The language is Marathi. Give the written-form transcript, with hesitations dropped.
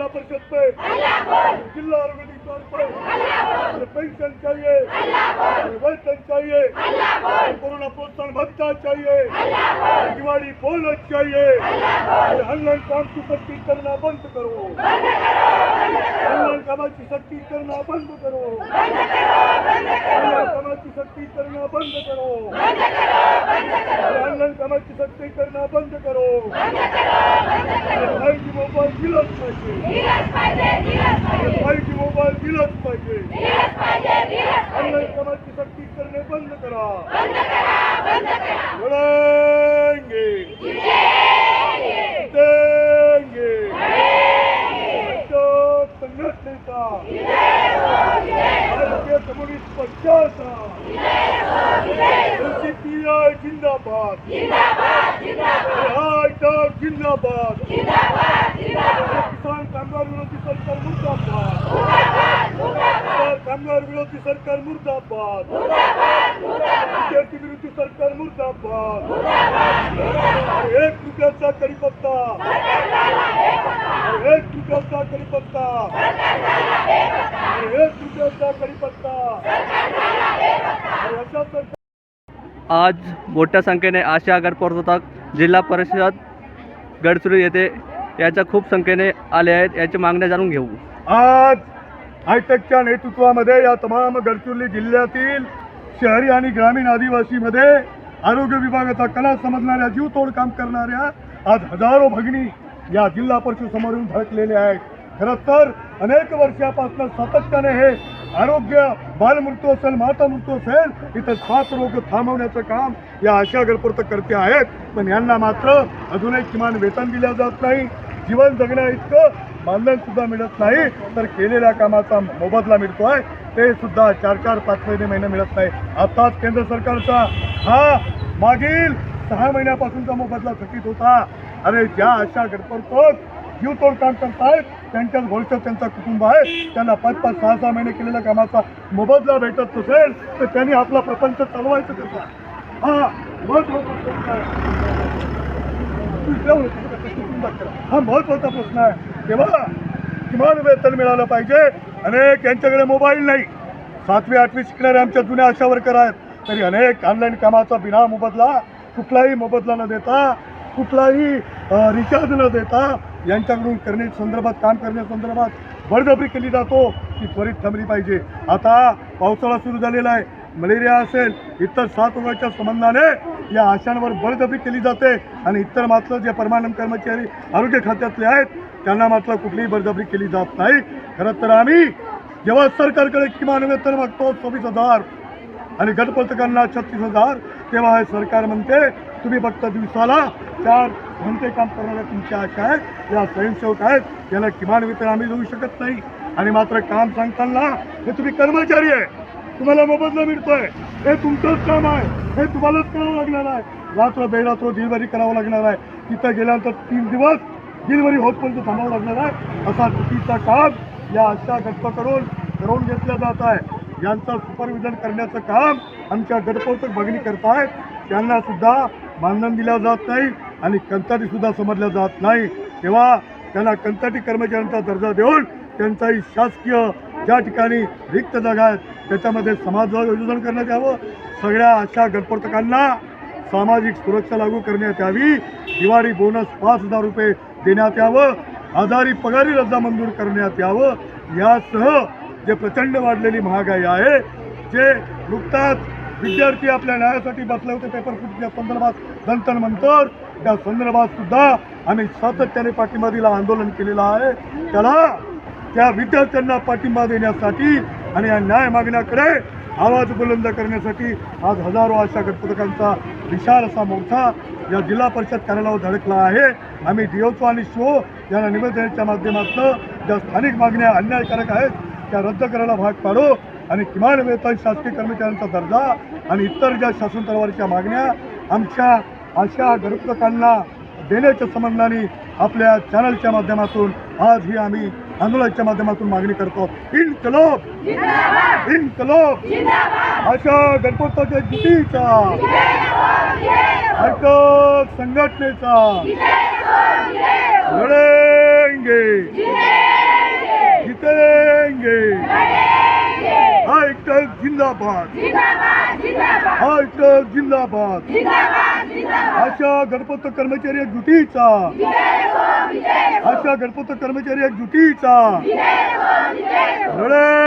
जिला परिषद पे, जिला आरोग्य पे पेंशन चाहिए, वेतन चाहिए, कोरोना प्रोत्साहन भत्ता चाहिए, दिवाली बोनस चाहिए। ऑनलाइन काम की सख्ती करना बंद करो, ऑनलाइन कामाची सक्ती करना बंद करो, ऑनलाइन कामाची सक्ती करना बंद करो, ऑनलाइन कामाची सक्ती करना बंद करो। 5G मोबाईल दिलाच पाहिजे, 5G मोबाईल दिलाच पाहिजे। ऑनलाइन कामाची सक्ती करणे बंद करा, लढेंगे देंगे संघटनेचा, भारतीय कम्युनिस्ट पक्षाचा CPI जिंदाबाद, जिंदाबाद, किसान कामगार विरोधी सरकार मुर्दाबाद, कामगार विरोधी सरकार मुर्दाबाद, विद्यार्थी विरोधी सरकार मुर्दाबाद। 1 रुपयाचा कढीपत्ता, 1 रुपयाचा कढीपत्ता, 1 रुपयाचा कढीपत्ता। आज मोठ्या संख्येने आशा गटप्रवर्तक जिल्हा परिषद गडचिरोली येथे याच्या खूप संख्येने आले आहेत। याची मागण्या जाणून घेऊ। आज हायटेकच्या नेतृत्वामध्ये या तमाम गडचिरोली जिल्ह्यातील शहरी आणि ग्रामीण आदिवासीमध्ये आरोग्य विभागाचा कला समजणाऱ्या जीवतोड काम करणाऱ्या आज हजारो भगिनी या जिल्हा परिषद समोर येऊन धडकलेले आहेत। खरं तर अनेक वर्षापासून सातत्याने हे आरोग्य बालमृत्यू असेल, माता मृत्यू असेल, इतर 7 रोग थांबवण्याचं काम या आशा गटप्रवर्तक करते आहेत। पण यांना मात्र अजूनही किमान वेतन दिलं जात नाही, जीवन जगण्या इतकं मानधन सुद्धा मिळत नाही, तर केलेल्या कामाचा मोबदला मिळतोय ते सुद्धा 4-4, 5 महिने मिळत नाही। आताच केंद्र सरकारचा हा मागील 6 महिन्यापासूनचा मोबदला थकीत होता। अरे ज्या आशा गटप्रवर्तक जीवतोड काम करतायत त्यांच्याच भविष्यात त्यांचा कुटुंब आहे, त्यांना 5-5, 6-6 महिने केलेल्या कामाचा मोबदला भेटत नसेल तर त्यांनी आपला प्रपंच चालवायचं कसा? हा महत्वाचा प्रश्न आहे। तेव्हा किमान वेतन मिळालं पाहिजे। अनेक यांच्याकडे मोबाईल नाही, 7वी 8वी शिकणारे आमच्या जुन्या आशा वर्कर आहेत, तरी अनेक ऑनलाईन कामाचा बिना मोबदला, कुठलाही मोबदला न देता, कुठलाही रिचार्ज न देता यांच्याकडून संदर्भात काम करण्यासंदर्भात बळजबरी केली जातो, ती त्वरित थांबली पाहिजे। आता पावसाळा सुरू झालेला आहे, मलेरिया असेल, इतर 7 रोगाच्या संबंधाने या आशांवर बळजबरी केली जाते आणि इतर मात्र जे परमानंट कर्मचारी आरोग्य खात्यातले आहेत त्यांना मात्र कुठलीही बळजबरी केली जात नाही। खरं तर आम्ही जेव्हा सरकारकडे किमान वेतन मागतो 24,000 आणि गटप्रवर्तकांना 36,000, तेव्हा हे सरकार म्हणते तुम्ही फक्त दिवसाला 4 घंटे काम करणाऱ्या तुमच्या आशा आहेत, या स्वयंसेवक आहेत, याला किमान वेतन आम्ही देऊ शकत नाही। आणि मात्र काम सांगताना हे तुम्ही कर्मचारी आहे, तुम्हाला मोबदला मिळतोय, हे तुमचंच काम आहे, हे तुम्हालाच करावं लागणार आहे, रात्र बेरात्र डिलिव्हरी करावं लागणार आहे, तिथं गेल्यानंतर 3 दिवस डिलिव्हरी होतपर्यंत थांबावं लागणार आहे। असा चुकीचा काम या आशा गटप्रवर्तकाकडून करून घेतलं जात आहे। यांचं सुपरविजन करण्याचं काम आमच्या गटप्रवर्तक भगिनी करतायत, त्यांना सुद्धा मानधन दिलं जात नाही आणि कंत्राटी सुद्धा समजल्या जात नाही। तेव्हा त्यांना कंत्राटी कर्मचाऱ्यांचा दर्जा देऊन त्यांचाही शासकीय ज्या ठिकाणी रिक्त जागा आहेत त्याच्यामध्ये समाज योजना करण्यात यावं, सगळ्या आशा गटप्रवर्तकांना सामाजिक सुरक्षा लागू करण्यात यावी, दिवाळी बोनस 5,000 रुपये देण्यात यावं, आजारी पगारी रजा मंजूर करण्यात यावं, यासह जे प्रचंड वाढलेली महागाई आहे, जे नुकताच विद्यार्थी आपल्या न्यायासाठी बसले होते पेपर फुटीच्या संदर्भात जंतर मंतर, त्या संदर्भात सुद्धा आम्ही सातत्याने पाठिंबा दिला, आंदोलन केलेलं आहे। त्याला त्या विद्यार्थ्यांना पाठिंबा देण्यासाठी आणि या न्याय मागण्याकडे आवाज बुलंद करण्यासाठी आज हजारो आशा गटप्रवर्तकांचा विशाल असा मोर्चा या जिल्हा परिषद कार्यालयावर धडकला आहे। आम्ही DOचो आणि CO यांना निवेदनाच्या माध्यमातून ज्या स्थानिक मागण्या अन्यायकारक आहेत त्या रद्द करायला भाग पाडू आणि किमान वेतन, शासकीय कर्मचाऱ्यांचा दर्जा आणि इतर ज्या शासनस्तरावरच्या मागण्या आमच्या आशा गटप्रवर्तकांना देण्याच्या संबंधाने आपल्या चॅनलच्या माध्यमातून आज ही आम्ही आंदोलनाच्या माध्यमातून मागणी करतो। इन्कलाब इन्कलाब आशा गटप्रवर्तक युतीचा, हायटेक संघटनेचा लढेंगे। लढेंगे हाईटेक जिंदाबाद हाईटेक जिंदाबाद आशा गणपत कर्मचारी एकजुटीचा आशा गणपत कर्मचारी एकजुटीचा लढे